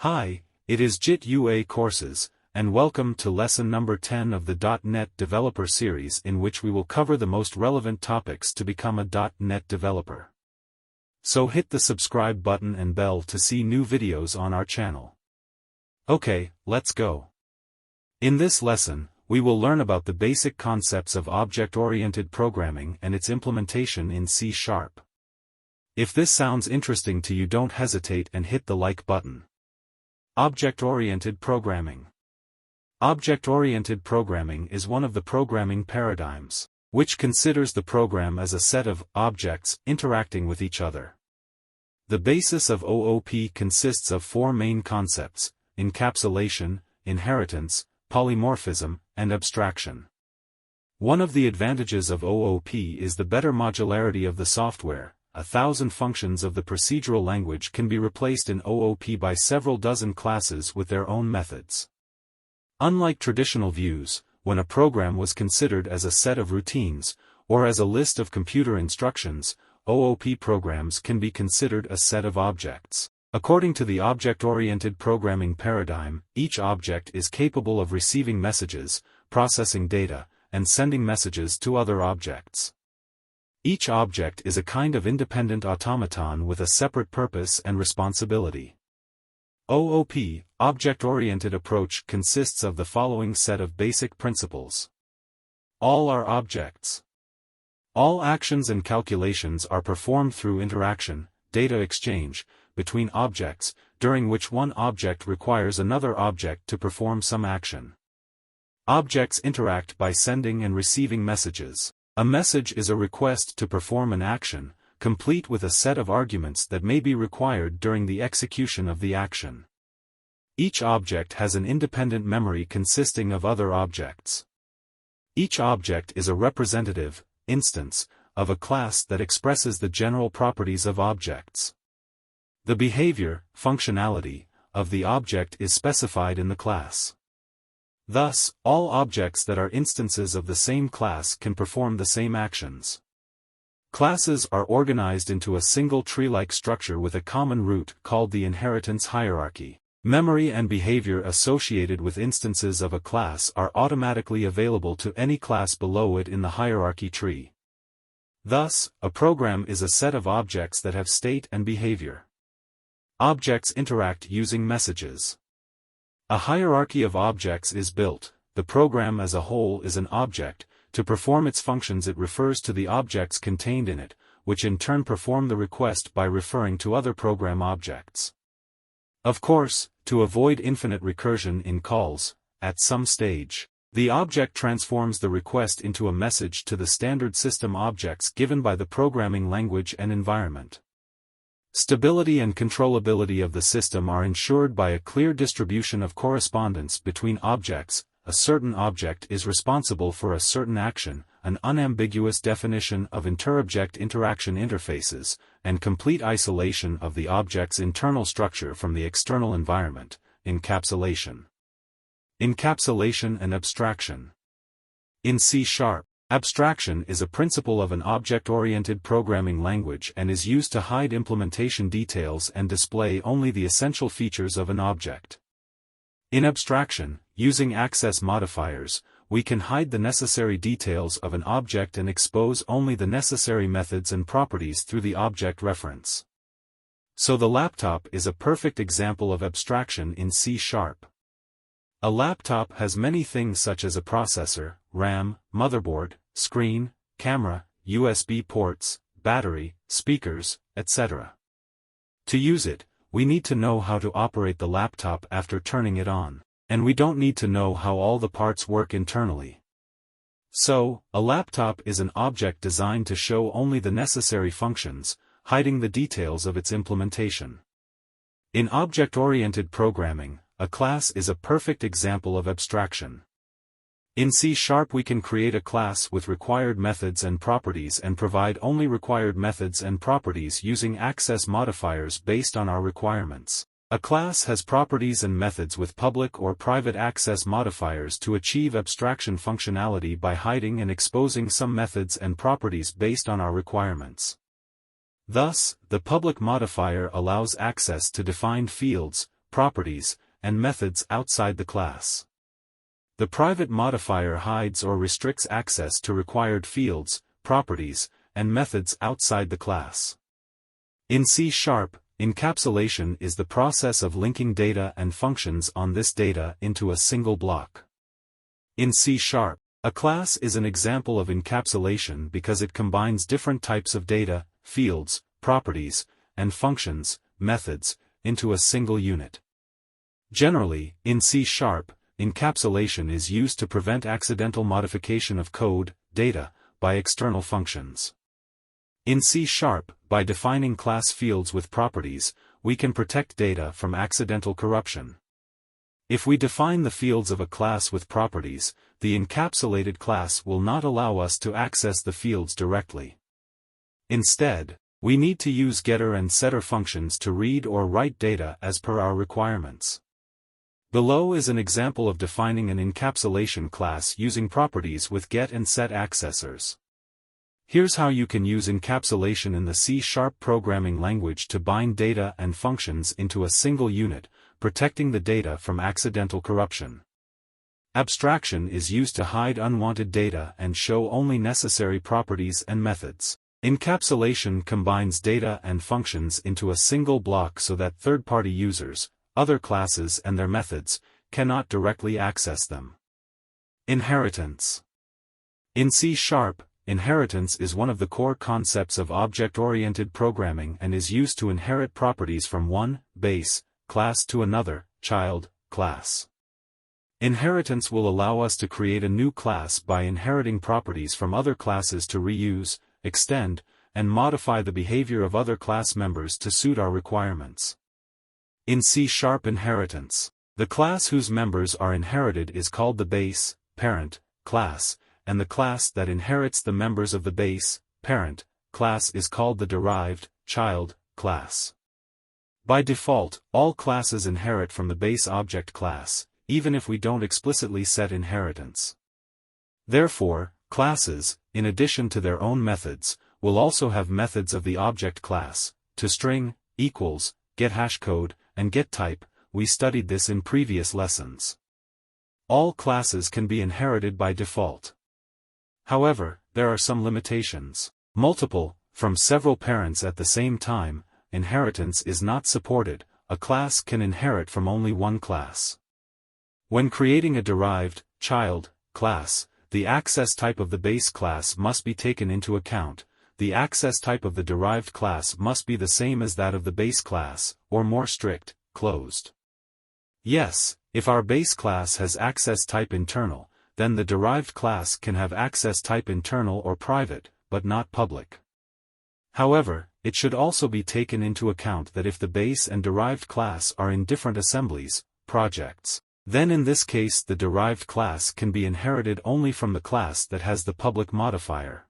Hi, it is JIT UA Courses, and welcome to lesson number 10 of the .NET Developer series, in which we will cover the most relevant topics to become a .NET developer. So hit the subscribe button and bell to see new videos on our channel. Okay, let's go. In this lesson, we will learn about the basic concepts of object-oriented programming and its implementation in C#. If this sounds interesting to you, don't hesitate and hit the like button. Object-oriented programming. Object-oriented programming is one of the programming paradigms, which considers the program as a set of objects interacting with each other. The basis of OOP consists of four main concepts: encapsulation, inheritance, polymorphism, and abstraction. One of the advantages of OOP is the better modularity of the software. 1,000 functions of the procedural language can be replaced in OOP by several dozen classes with their own methods. Unlike traditional views, when a program was considered as a set of routines, or as a list of computer instructions, OOP programs can be considered a set of objects. According to the object-oriented programming paradigm, each object is capable of receiving messages, processing data, and sending messages to other objects. Each object is a kind of independent automaton with a separate purpose and responsibility. OOP, object-oriented approach, consists of the following set of basic principles. All are objects. All actions and calculations are performed through interaction, data exchange, between objects, during which one object requires another object to perform some action. Objects interact by sending and receiving messages. A message is a request to perform an action, complete with a set of arguments that may be required during the execution of the action. Each object has an independent memory consisting of other objects. Each object is a representative instance of a class that expresses the general properties of objects. The behavior, functionality, of the object is specified in the class. Thus, all objects that are instances of the same class can perform the same actions. Classes are organized into a single tree-like structure with a common root called the inheritance hierarchy. Memory and behavior associated with instances of a class are automatically available to any class below it in the hierarchy tree. Thus, a program is a set of objects that have state and behavior. Objects interact using messages. A hierarchy of objects is built. The program as a whole is an object. To perform its functions, it refers to the objects contained in it, which in turn perform the request by referring to other program objects. Of course, to avoid infinite recursion in calls, at some stage, the object transforms the request into a message to the standard system objects given by the programming language and environment. Stability and controllability of the system are ensured by a clear distribution of correspondence between objects. A certain object is responsible for a certain action, an unambiguous definition of interobject interaction interfaces, and complete isolation of the object's internal structure from the external environment. Encapsulation. Encapsulation and abstraction. In C#, abstraction is a principle of an object-oriented programming language and is used to hide implementation details and display only the essential features of an object. In abstraction, using access modifiers, we can hide the necessary details of an object and expose only the necessary methods and properties through the object reference. So the laptop is a perfect example of abstraction in C#. A laptop has many things such as a processor, RAM, motherboard, screen, camera, USB ports, battery, speakers, etc. To use it, we need to know how to operate the laptop after turning it on, and we don't need to know how all the parts work internally. So, a laptop is an object designed to show only the necessary functions, hiding the details of its implementation. In object-oriented programming, a class is a perfect example of abstraction. In C# we can create a class with required methods and properties and provide only required methods and properties using access modifiers based on our requirements. A class has properties and methods with public or private access modifiers to achieve abstraction functionality by hiding and exposing some methods and properties based on our requirements. Thus, the public modifier allows access to defined fields, properties, and methods outside the class. The private modifier hides or restricts access to required fields, properties, and methods outside the class. In C#, encapsulation is the process of linking data and functions on this data into a single block. In C#, a class is an example of encapsulation because it combines different types of data, fields, properties, and functions, methods, into a single unit. Generally, in C#, encapsulation is used to prevent accidental modification of code, data, by external functions. In C#, by defining class fields with properties, we can protect data from accidental corruption. If we define the fields of a class with properties, the encapsulated class will not allow us to access the fields directly. Instead, we need to use getter and setter functions to read or write data as per our requirements. Below is an example of defining an encapsulation class using properties with get and set accessors. Here's how you can use encapsulation in the C# programming language to bind data and functions into a single unit, protecting the data from accidental corruption. Abstraction is used to hide unwanted data and show only necessary properties and methods. Encapsulation combines data and functions into a single block so that third-party users, other classes and their methods, cannot directly access them. Inheritance. In C#, inheritance is one of the core concepts of object-oriented programming and is used to inherit properties from one base class to another child class. Inheritance will allow us to create a new class by inheriting properties from other classes to reuse, extend, and modify the behavior of other class members to suit our requirements. In C# inheritance, the class whose members are inherited is called the base parent class, and the class that inherits the members of the base parent class is called the derived child class. By default, all classes inherit from the base object class, even if we don't explicitly set inheritance. Therefore, classes, in addition to their own methods, will also have methods of the object class, toString, equals, getHashCode, and getType. We studied this in previous lessons. All classes can be inherited by default. However, there are some limitations. Multiple, from several parents at the same time, inheritance is not supported. A class can inherit from only one class. When creating a derived child class, the access type of the base class must be taken into account. The access type of the derived class must be the same as that of the base class, or more strict, closed. Yes, if our base class has access type internal, then the derived class can have access type internal or private, but not public. However, it should also be taken into account that if the base and derived class are in different assemblies, projects, then in this case the derived class can be inherited only from the class that has the public modifier.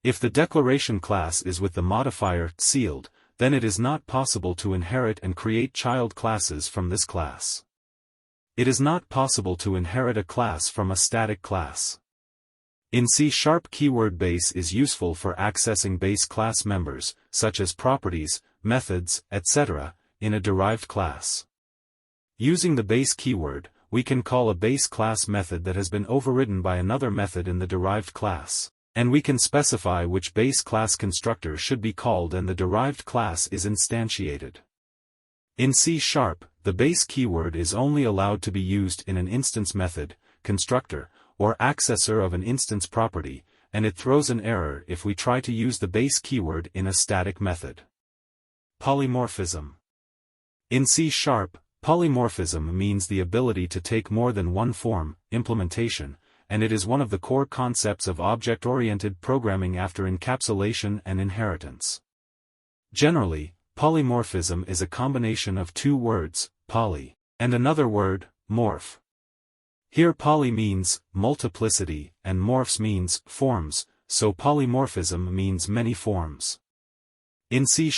If the declaration class is with the modifier sealed, then it is not possible to inherit and create child classes from this class. It is not possible to inherit a class from a static class. In C#, keyword base is useful for accessing base class members, such as properties, methods, etc., in a derived class. Using the base keyword, we can call a base class method that has been overridden by another method in the derived class, and we can specify which base class constructor should be called and the derived class is instantiated. In C#, the base keyword is only allowed to be used in an instance method, constructor, or accessor of an instance property, and it throws an error if we try to use the base keyword in a static method. Polymorphism. In C#, polymorphism means the ability to take more than one form, implementation, and it is one of the core concepts of object-oriented programming after encapsulation and inheritance. Generally, polymorphism is a combination of two words, poly, and another word, morph. Here poly means multiplicity and morphs means forms, so polymorphism means many forms. In C#,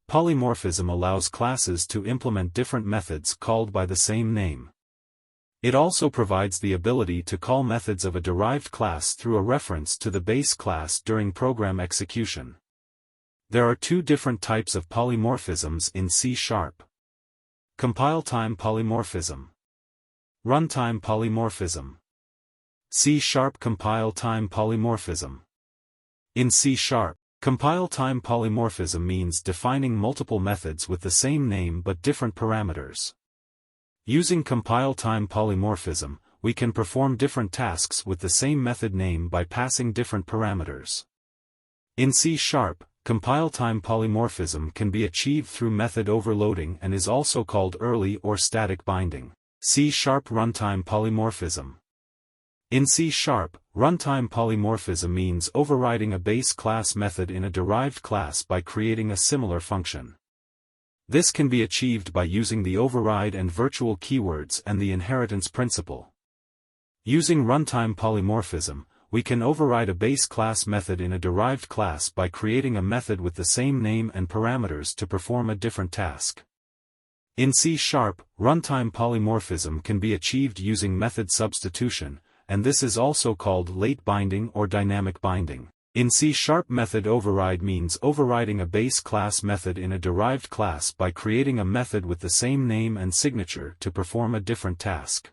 polymorphism allows classes to implement different methods called by the same name. It also provides the ability to call methods of a derived class through a reference to the base class during program execution. There are two different types of polymorphisms in C#. Compile-time polymorphism. Runtime polymorphism. C# compile-time polymorphism. In C#, compile-time polymorphism means defining multiple methods with the same name but different parameters. Using compile-time polymorphism, we can perform different tasks with the same method name by passing different parameters. In C#, compile-time polymorphism can be achieved through method overloading and is also called early or static binding. C# runtime polymorphism. In C#, runtime polymorphism means overriding a base class method in a derived class by creating a similar function. This can be achieved by using the override and virtual keywords and the inheritance principle. Using runtime polymorphism, we can override a base class method in a derived class by creating a method with the same name and parameters to perform a different task. In C#, runtime polymorphism can be achieved using method substitution, and this is also called late binding or dynamic binding. In C#, method override means overriding a base class method in a derived class by creating a method with the same name and signature to perform a different task.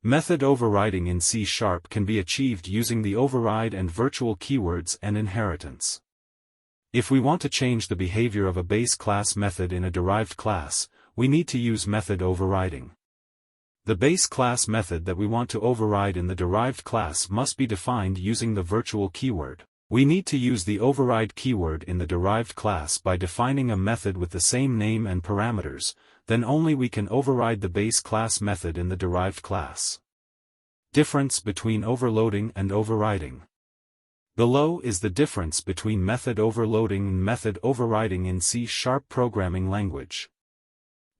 Method overriding in C# can be achieved using the override and virtual keywords and inheritance. If we want to change the behavior of a base class method in a derived class, we need to use method overriding. The base class method that we want to override in the derived class must be defined using the virtual keyword. We need to use the override keyword in the derived class by defining a method with the same name and parameters, then only we can override the base class method in the derived class. Difference between overloading and overriding. Below is the difference between method overloading and method overriding in C# programming language.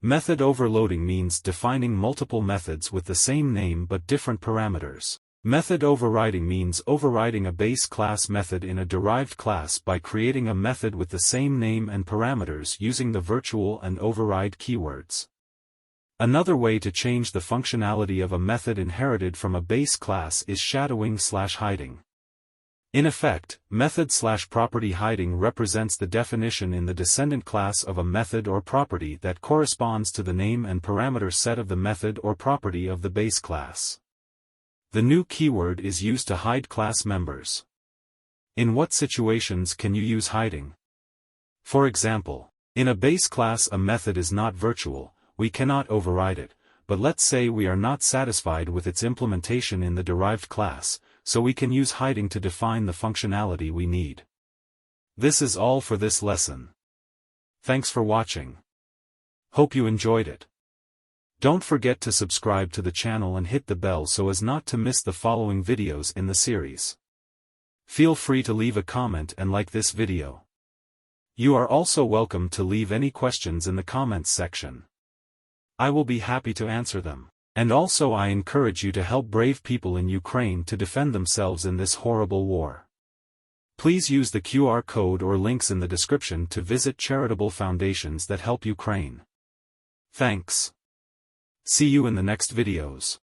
Method overloading means defining multiple methods with the same name but different parameters. Method overriding means overriding a base class method in a derived class by creating a method with the same name and parameters using the virtual and override keywords. Another way to change the functionality of a method inherited from a base class is shadowing/hiding. In effect, method/property hiding represents the definition in the descendant class of a method or property that corresponds to the name and parameter set of the method or property of the base class. The new keyword is used to hide class members. In what situations can you use hiding? For example, in a base class a method is not virtual, we cannot override it, but let's say we are not satisfied with its implementation in the derived class, so we can use hiding to define the functionality we need. This is all for this lesson. Thanks for watching. Hope you enjoyed it. Don't forget to subscribe to the channel and hit the bell so as not to miss the following videos in the series. Feel free to leave a comment and like this video. You are also welcome to leave any questions in the comments section. I will be happy to answer them. And also I encourage you to help brave people in Ukraine to defend themselves in this horrible war. Please use the QR code or links in the description to visit charitable foundations that help Ukraine. Thanks. See you in the next videos.